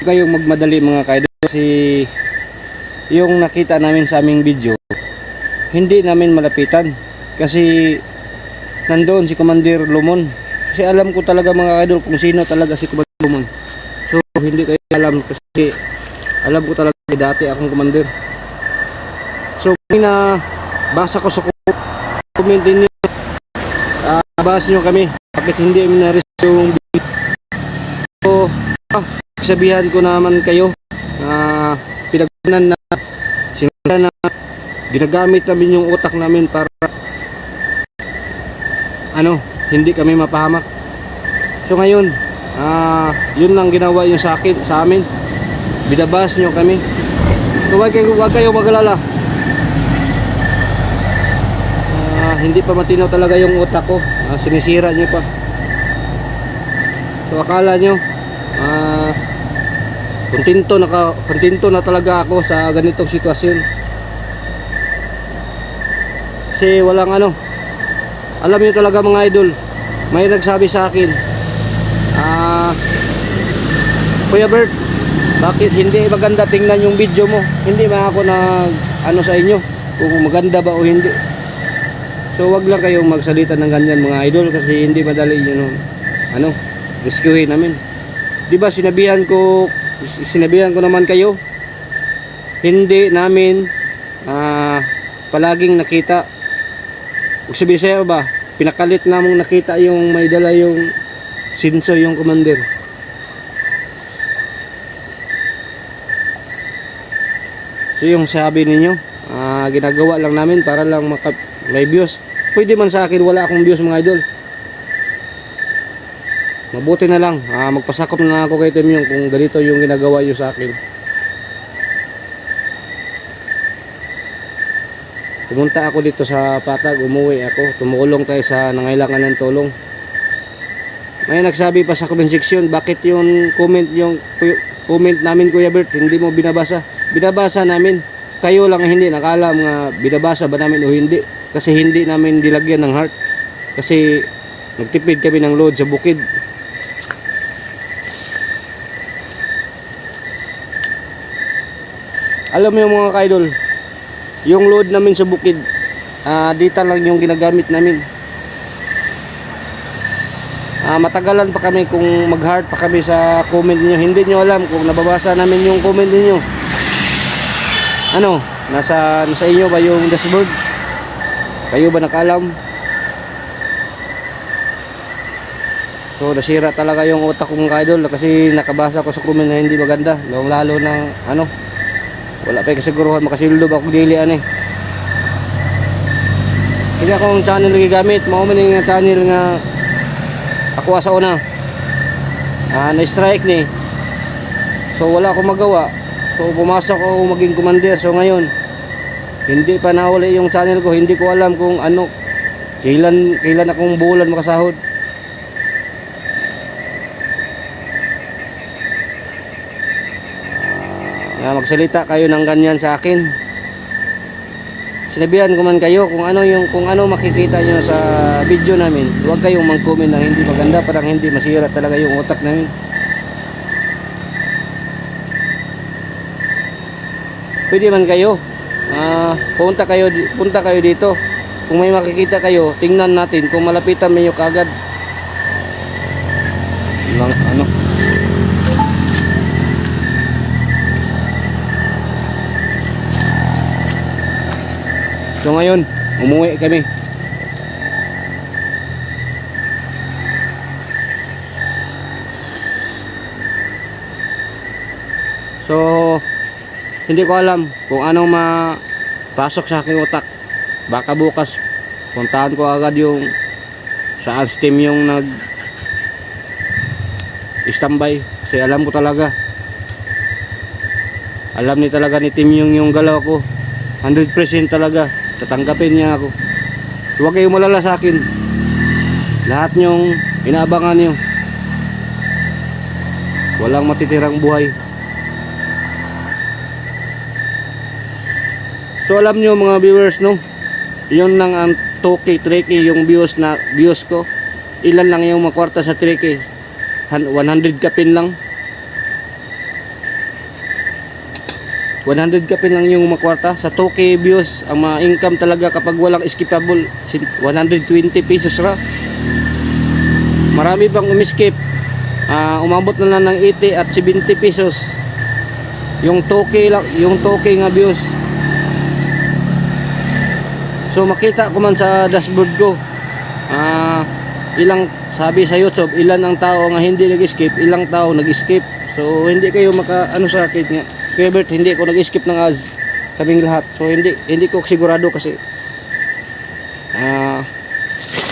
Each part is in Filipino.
kayong magmadali mga kaidol, kasi yung nakita namin sa aming video hindi namin malapitan kasi nandoon si Commander Lumon. Kasi alam ko talaga mga kaidol kung sino talaga si Commander Lumon. So hindi kayo alam kasi alam ko talaga dati akong commander. So na basa ko sa comment din niyo, basa niyo kami bakit hindi kami na-reach yung video. So sabihan ko naman kayo, pinagkunan na sinundan na ginagamit namin yung utak namin para hindi kami mapahamak. So ngayon yun lang ginawa yung sa amin, binabas nyo kami. So wag kayo mag-alala, hindi pa matino talaga yung utak ko, sinisira nyo pa. So akala nyo kontento na talaga ako sa ganitong sitwasyon. Kasi walang alam niyo talaga mga idol, may nagsabi sa akin, Kuya Bert, bakit hindi maganda tingnan yung video mo? Hindi ba ako sa inyo kung maganda ba o hindi? So wag lang kayong magsalita ng ganyan mga idol, kasi hindi madali yun rescuehin namin. Di ba sinabihan ko naman kayo, hindi namin palaging nakita. Kung sabihin sa'yo ba, pinakalit namong nakita yung may dala yung sinso yung commander. So yung sabi ninyo, ginagawa lang namin para lang may views. Pwede man sa akin wala akong views mga idol. Mabuti na lang, magpasakop na ako kay Temyong kung ganito yung ginagawa nyo sa akin. Pumunta ako dito sa Patag, umuwi ako, tumulong tayo sa nangailangan ng tulong. May nagsabi pa sa comment section, bakit yung comment namin Kuya Bert hindi mo binabasa? Binabasa namin, kayo lang hindi nakaalam nga binabasa ba namin o hindi, kasi hindi namin dilagyan ng heart kasi nagtipid kami ng load sa bukid. Alam mo yung mga ka-idol, yung load namin sa bukid, dita lang yung ginagamit namin. Matagalan pa kami kung mag-heart pa kami sa comment niyo. Hindi niyo alam kung nababasa namin yung comment niyo. Nasa inyo ba yung dashboard? Kayo ba nakaalam? So nasira talaga yung utak kong ka-idol kasi nakabasa ko sa comment na hindi maganda, lalo na wala pa kasiguruhan makasildo ba kung dili hindi akong channel gigamit, mao man yung channel nga ako sa una na-strike ni, so wala akong magawa, so pumasok ako maging commander. So ngayon hindi pa nawala yung channel ko, hindi ko alam kung kailan akong bulan makasahod. Magsalita kayo ng ganyan sa akin. Sinabihan ko man kayo kung ano makikita nyo sa video namin, huwag kayong mag-comment na hindi maganda, parang hindi masira talaga yung utak namin. Pwede man kayo punta kayo dito, kung may makikita kayo tingnan natin, kung malapitan mo kagad So ngayon, umuwi kami. So, hindi ko alam kung anong mapasok sa aking utak. Baka bukas, puntahan ko agad yung sa Steam yung nag-standby. Kasi alam ko talaga. Alam talaga ni Tim yung galaw ko. 100% talaga. Tatanggapin niya ako. Huwag kayong malala sa akin. Lahat nyong inaabangan nyo, walang matitirang buhay. So alam nyo mga viewers, yun lang ang 2K, 3K yung views ko. Ilan lang yung makwarta sa 3K? 100 kapin lang. 100 ka pin lang yung makwarta. Sa 2K views, ang mga income talaga kapag walang skippable, 120 pesos ra. Marami pang umiskip. Umabot na lang ng 80 at 70 pesos. Yung 2K lang, yung 2K nga views. So makita ko man sa dashboard ko, ilang sabi sa YouTube, ilan ang tao nga hindi nag-skip, ilang tao nag-skip. So hindi kayo maka ano sa akin nga. Kuya Bert, hindi ako nag-skip ng ads kaming lahat. So hindi ko sigurado kasi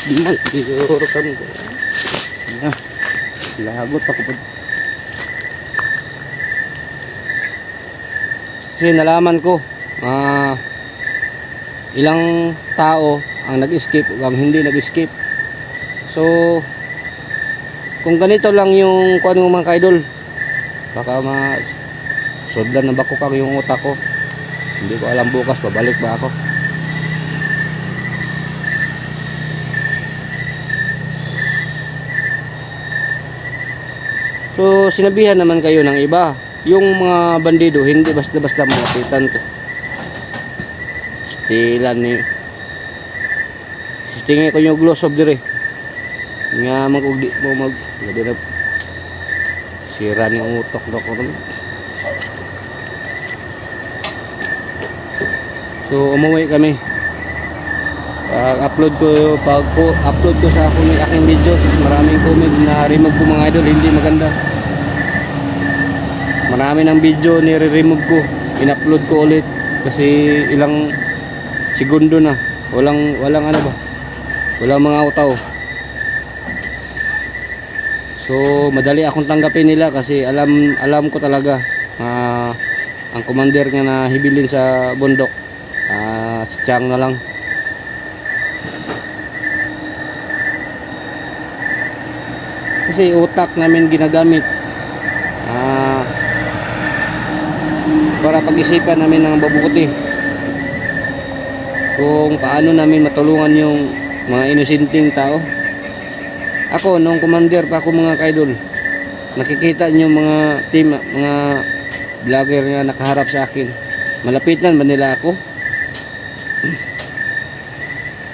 di man siguro kami ko. Lagot ako po. Kasi nalaman ko ilang tao ang nag-skip o ang hindi nag-skip. So kung ganito lang yung kuan mo mga kaidol, baka sudlan na bako kang yung utak ko. Hindi ko alam bukas babalik ba ako. So sinabihan naman kayo ng iba, yung mga bandido hindi basta-basta malapitan ko. Stilan ni tingin ko yung gloss of dire nga magugdi mo labi na sira ni utok na ko. So umuwi kami. Pag-upload ko sa aking video, maraming comment na remove ko mga idol, hindi maganda. Marami ng video nire-remove ko, in-upload ko ulit kasi ilang segundo na. Walang ano ba? Walang mga utaw. So madali akong tanggapin nila kasi alam ko talaga ang commander nga na hibilin sa bundok, si Chang na lang. Kasi utak namin ginagamit para pag-isipan namin ng mabuti kung paano namin matulungan yung mga inosenteng tao. Ako nung commander pa ako mga kaidol, nakikita niyo mga team, mga vlogger nga nakaharap sa akin, malapitan ba nila ako?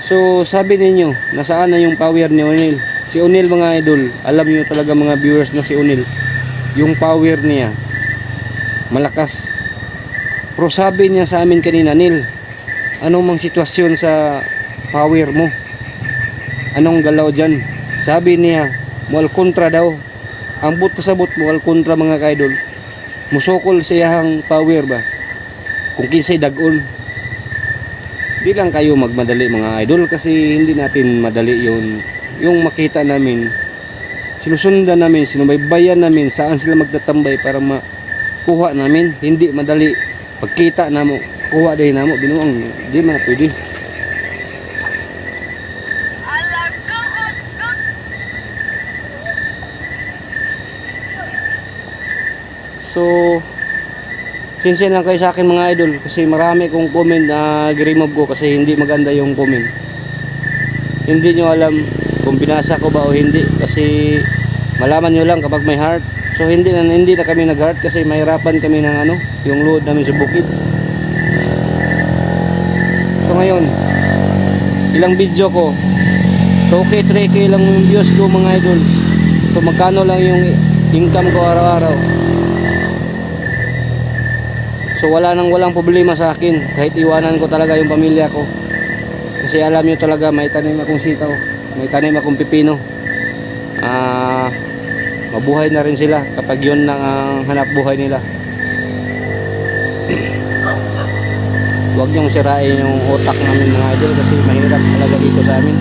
So sabi ninyo, nasaan na yung power ni O'Neil? Si O'Neil mga idol, alam niyo talaga mga viewers na si O'Neil, yung power niya malakas. Pero sabi niya sa amin kanina, Neil, anong mang sitwasyon sa power mo? Anong galaw dyan? Sabi niya, mual kontra daw. Ang but kasabot mual kontra mga kaidol. Musukol siyang power ba? Kung kinsay dagon. Di lang kayo magmadali mga idol kasi hindi natin madali yun. Yung makita namin, sinusundan namin, sinubaybayan namin saan sila magtatambay para makuha namin. Hindi madali. Pagkita na mo, kuha din na mo, binuang, di man pwede. So, sinsin lang kayo sa akin mga idol kasi marami kong comment na i-remove ko kasi hindi maganda yung comment. Hindi nyo alam kung binasa ko ba o hindi kasi malaman nyo lang kapag may heart. So hindi na kami nag-heart kasi mahirapan kami ng yung load namin sa bukid. So ngayon, ilang video ko, 2K, 3K lang yung views ko mga idol. So magkano lang yung income ko araw-araw. So walang problema sa akin kahit iwanan ko talaga yung pamilya ko. Kasi alam nyo talaga may tanim akong sitaw, may tanim akong pipino. Mabuhay na rin sila kapag yun lang ang hanap buhay nila. Huwag niyong sirain yung utak namin mga idol kasi mahirap talaga dito sa amin.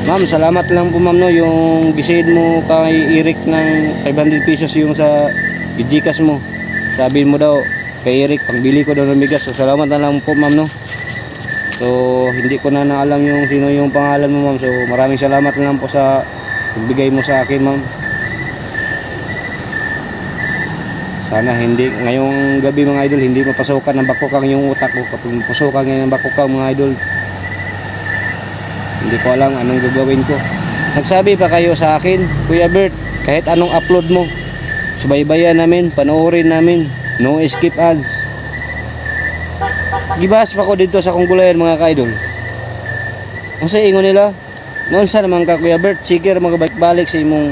Ma'am, salamat lang po ma'am no, yung gisaid mo kay Eric ng 500 pesos yung sa Gcash mo. Sabi mo daw kay Eric pangbili ko daw ng bigas. So salamat na lang po ma'am no. So hindi ko na naalam yung sino yung pangalan mo ma'am. So maraming salamat lang po sa pagbigay mo sa akin ma'am. Sana hindi ngayong gabi mga idol hindi mapasukan ng bakukang yung utak ko. Kapag mapasukan ngayon ng bakukang mga idol, hindi ko alam anong gagawin ko. Nagsabi pa kayo sa akin, Kuya Bert, kahit anong upload mo, subaybayan namin, panoorin namin. No skip ads. Gibas pa ko dito sa kong gulayan mga ka-idol. Ang sa ingon nila, noon sa naman ka Kuya Bert, sige magabalik-balik sa imong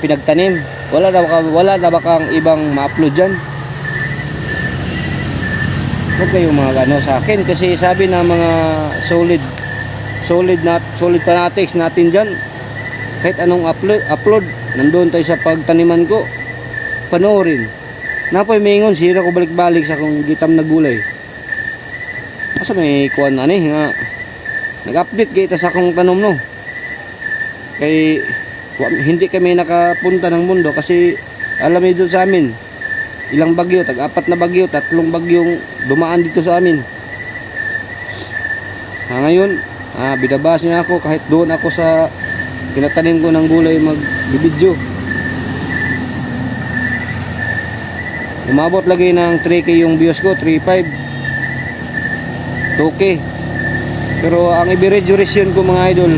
pinagtanim. Wala na ba kang ibang ma-upload dyan? Huwag kayong mga sa akin kasi sabi na mga solid fanatics natin dyan, kahit anong upload, nandoon tayo sa pagtaniman ko, panoorin. Napoy mingon, sira ko balik-balik sa kung gitam na gulay. Asa may kuan ani nga nag-update kita sa akong tanom no. Kay hindi kami nakapunta ng mundo kasi alam niyo sa amin ilang bagyo, tag-apat na bagyo, 3 bagyong dumaan dito sa amin. Ngayon, bidabas niya ako kahit doon ako sa tinatanim ko ng gulay mag-video. Umabot lagi ng 3K yung views ko, 3.5, 2K. Pero ang average duration ko mga idol,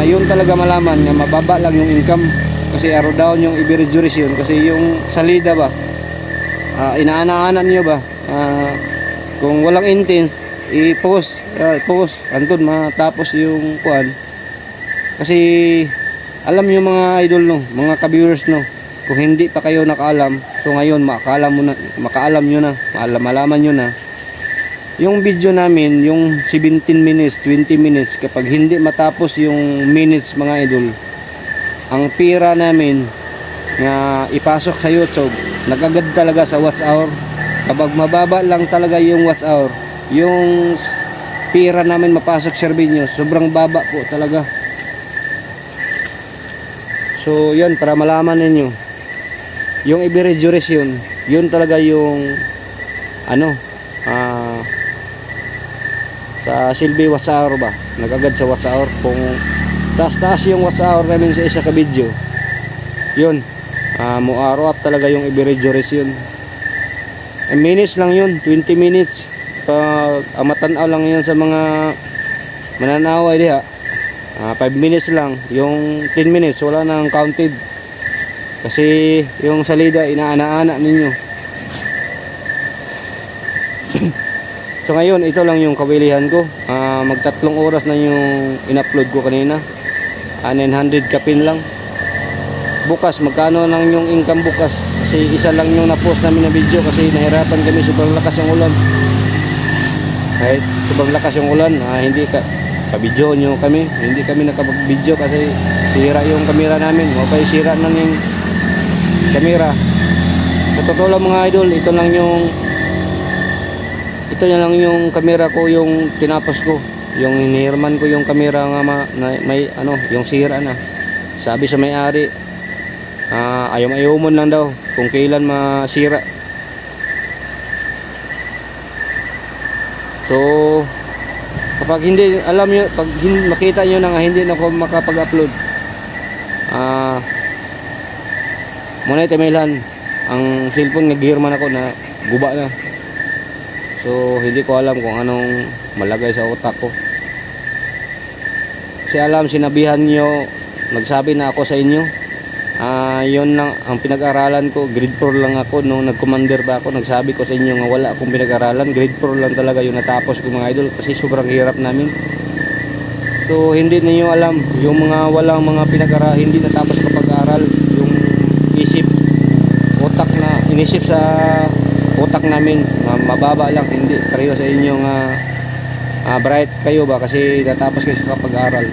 yun talaga malaman nga mababa lang yung income. Kasi araw down yung average duration. Kasi yung salida ba, inaana-anan nyo ba, kung walang intense, i-post, antod matapos yung kuan. Kasi alam nyo mga idol no, mga ka-viewers no, kung hindi pa kayo nakaalam, so ngayon makaalam nyo na, malaman nyo na yung video namin, yung 17 minutes, 20 minutes, kapag hindi matapos yung minutes mga idol, ang pira namin nga ipasok sa YouTube, nagagad talaga sa watch hour. Kapag mababa lang talaga yung watch hour, yung pira namin mapasok sa video, sobrang baba po talaga. So yun, para malaman ninyo yung average duration, yun talaga yung sa silbi watch hour ba, nagagad sa watch hour. Kung taas yung watch hour namin sa isa ka video, yun mo-arrow up talaga yung average duration. Minutes lang yun, 20 minutes. Pag matanaw lang yun sa mga mananaw ay diha, 5 minutes lang. Yung 10 minutes wala nang counted kasi yung salida inaana-ana ninyo. So ngayon, ito lang yung kabilihan ko. Mag3 oras na yung in-upload ko kanina. 900 kapin lang. Bukas, magkano lang yung income bukas? Kasi isa lang yung na-post namin na video kasi nahirapan kami, sobrang lakas yung ulan. Kahit sobrang lakas yung ulan, hindi ka-video nyo kami. Hindi kami nakapag-video kasi sira yung camera namin. Okay, sira na yung camera. Sa totoo lang mga idol, ito na lang yung camera ko, yung tinapos ko, yung hinirman ko yung camera nga may yung sira na. Sabi sa may-ari, ayaw-ayawmon lang daw kung kailan masira. So kapag hindi alam nyo, pag makita nyo na nga hindi na ako makapag-upload, muna itimelan ang cellphone nga gihirman ako na guba na. So hindi ko alam kung anong malagay sa utak ko. Kasi alam, sinabihan nyo, nagsabi na ako sa inyo, yun lang ang pinag-aralan ko. Grade 4 lang ako nung nag-commander ba ako. Nagsabi ko sa inyo nga wala akong pinag-aralan. Grade 4 lang talaga yung natapos ko mga idol kasi sobrang hirap namin. So hindi niyo alam yung mga walang mga pinag-aralan, hindi natapos sa pag-aaral, yung inisip sa utak namin mababa lang. Hindi pareho sa inyo nga bright kayo ba kasi natapos kayo sa pag-aaral.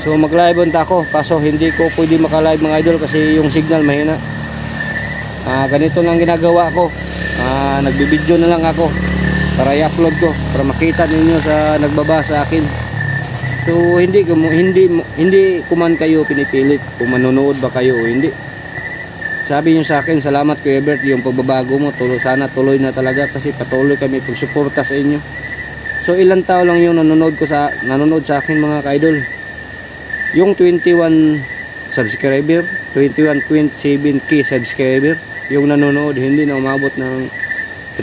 So mag-live unta ako, kaso hindi ko pwede maka-live mga idol kasi yung signal mahina. Ganito lang ginagawa ko, nagbibideo na lang ako para i-upload ko, para makita ninyo sa nagbaba sa akin. So hindi ko man kayo pinipilit kung manonood ba kayo o hindi. Sabi niyo sa akin, salamat Kuya Bert, yung pagbabago mo, sana tuloy na talaga kasi patuloy kami pagsuporta sa inyo. So ilang tao lang yung nanonood sa akin mga ka-idol. Yung 21 subscriber, 21.7k subscriber yung nanonood, hindi na umabot ng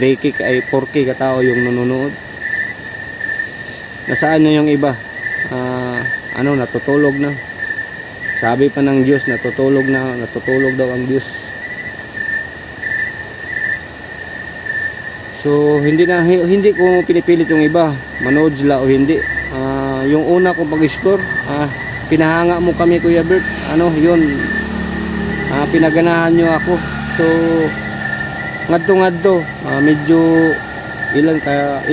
3k ay 4k katao yung nanonood. Nasaan na yung iba? Natutulog na. Sabi pa ng Diyos, natutulog daw ang Diyos. So hindi ko pinipilit yung iba manood sila o hindi. Yung una kong pag-explore, pinahanga mo kami Kuya Bert, yun, pinaganahan nyo ako. So ngadto medyo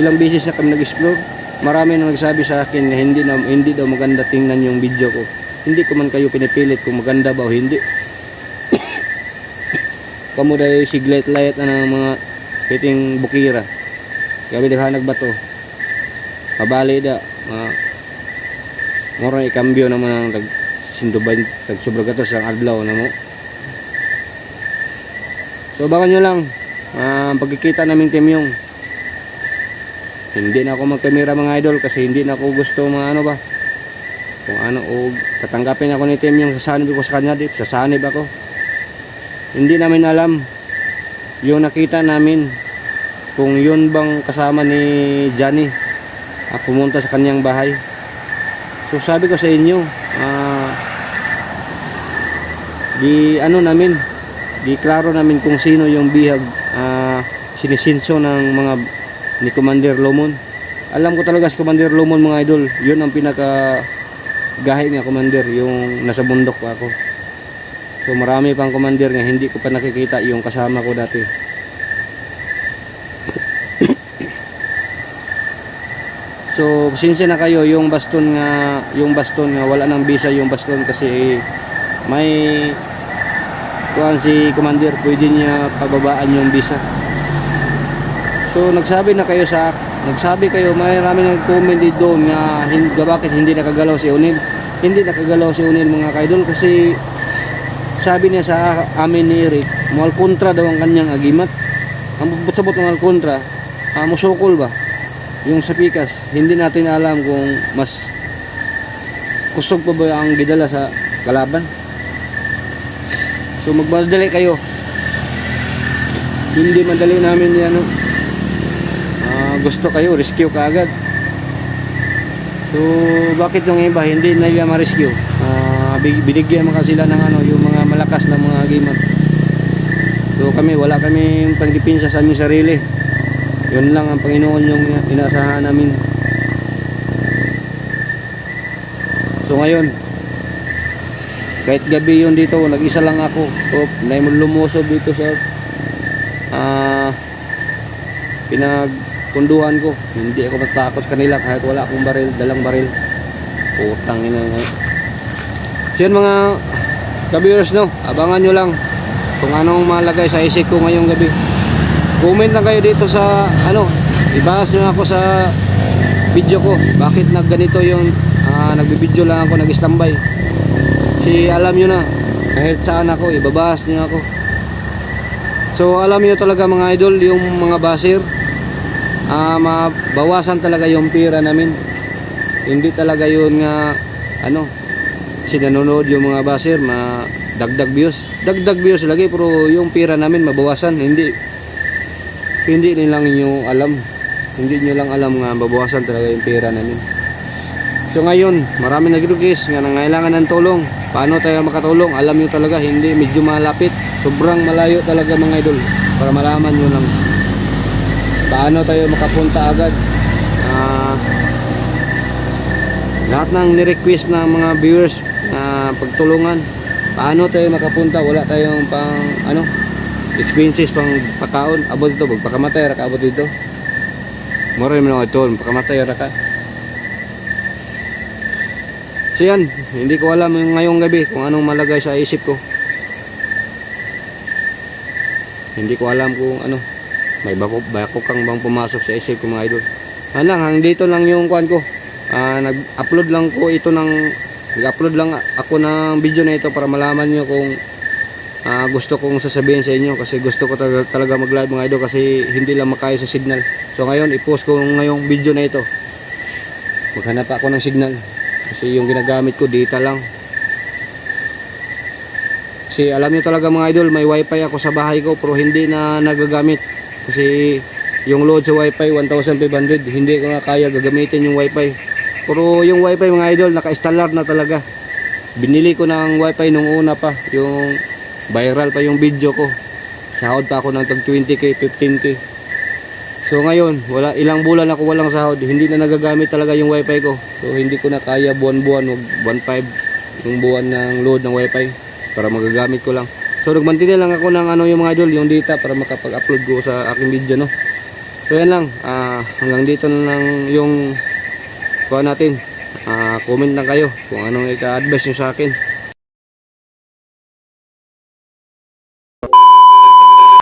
ilang beses na kami nag-explore. Marami na nagsabi sa akin na hindi daw maganda tingnan yung video ko. Hindi ko man kayo pinipilit kung maganda ba o hindi. Kamu dahil siglit-layat na ng mga piting bukira. Gabi naghanag ba to? Pabali da. Ngorong ikambyo naman ang sinduban, tagsobra ka to sa adlaw na mo. So abangan nyo lang. Pagkikita naming team yung hindi na ako magkamera mga idol kasi hindi na ako gusto mga o tatanggapin ako ni team yung sasanib ko sa kanya dito, sasanib ako. Hindi namin alam yung nakita namin kung yun bang kasama ni Johnny pumunta sa kanyang bahay. So sabi ko sa inyo, di klaro namin kung sino yung bihag sinisinso ng mga ni Commander Lumon. Alam ko talaga si Commander Lumon mga idol, yun ang pinaka gahi niya commander, yung nasa bundok pa ako. So marami pang commander nga hindi ko pa nakikita yung kasama ko dati. So pasensya na kayo yung baston nga wala nang bisa yung baston kasi may kuan si commander, pwede niya pababaan yung bisa. So nagsabi kayo, marami nag-comment doon nga bakit hindi nakagalaw si Unil. Hindi nakagalaw si Unil mga kaidol kasi sabi niya sa amin ni Eric, mual kontra daw ang kanyang agimat. Ang sabot ng kontra, musukol ba? Yung sa pikas, hindi natin alam kung mas kusog pa ba ang gidala sa kalaban. So magmadali kayo. Hindi madali namin yan. Gusto kayo, rescue ka agad. So bakit yung iba hindi nila ma-rescue? Binigyan mo sila ng yung mga malakas na mga agimat. So wala kami pangdipinsa sa aming sarili. Yun lang ang Panginoon yung inaasahan namin. So ngayon, kahit gabi yun dito, nag-isa lang ako. So naimulumosob dito sa pinagpunduhan ko. Hindi ako matakot kanila kahit wala akong dalang baril. Putang ina nga. So yun mga ka-viewers, abangan nyo lang kung anong malagay sa isip ko ngayong gabi. Comment lang kayo dito sa ibahas nyo ako sa video ko. Bakit nagganito yung nagbibideo lang ako, nag-standby. Si alam nyo na kahit saan ako, ibabahas nyo ako. So alam nyo talaga mga idol, yung mga basir, mabawasan talaga yung pira namin. Hindi talaga yun nga sinanonood yung mga basir, dagdag views lagi, pero yung pira namin mabawasan. Hindi nilang nyo alam. Hindi nyo lang alam nga mabawasan talaga yung pera namin. So ngayon, marami nag-request nga nangailangan ng tulong. Paano tayo makatulong? Alam nyo talaga, hindi medyo malapit. Sobrang malayo talaga mga idol. Para malaman nyo lang paano tayo makapunta agad. Lahat ng ni-request ng mga viewers na pagtulungan, paano tayo makapunta? Wala tayong pang expenses pang pakaon. Abot dito, pagpakamatay ra ka abot dito. Mura mo lang ito, pagpakamatay ra ka. So yan, hindi ko alam ngayong gabi kung anong malagay sa isip ko. Hindi ko alam kung may bakok kang bang pumasok sa isip ko mga idol. Dito lang yung kuan ko. Nag-upload lang ako ng video na ito para malaman nyo kung gusto kong sasabihin sa inyo, kasi gusto ko talaga mag-live mga idol kasi hindi lang makaya sa signal. So ngayon, i-post ko ngayong video na ito. Maghanap ako ng signal kasi yung ginagamit ko data lang. Kasi alam niyo talaga mga idol, may wifi ako sa bahay ko pero hindi na nagagamit kasi yung load sa wifi 1,500, hindi ko na kaya gagamitin yung wifi. Pero yung wifi mga idol, naka-installer na talaga. Binili ko ng wifi nung una pa, yung viral pa yung video ko. Sahod pa ako ng tag 20k, 15k. So ngayon, ilang bulan ako walang sahod, hindi na nagagamit talaga yung wifi ko. So hindi ko na kaya buwan-buwan, 1.5 yung buwan ng load ng wifi para magagamit ko lang. So nagmantindi lang ako ng yung mga idol, yung data para makapag-upload ko sa aking video, no. So yan lang, hanggang dito na lang yung kuha natin. Comment lang kayo kung anong ika-advise nyo sa akin.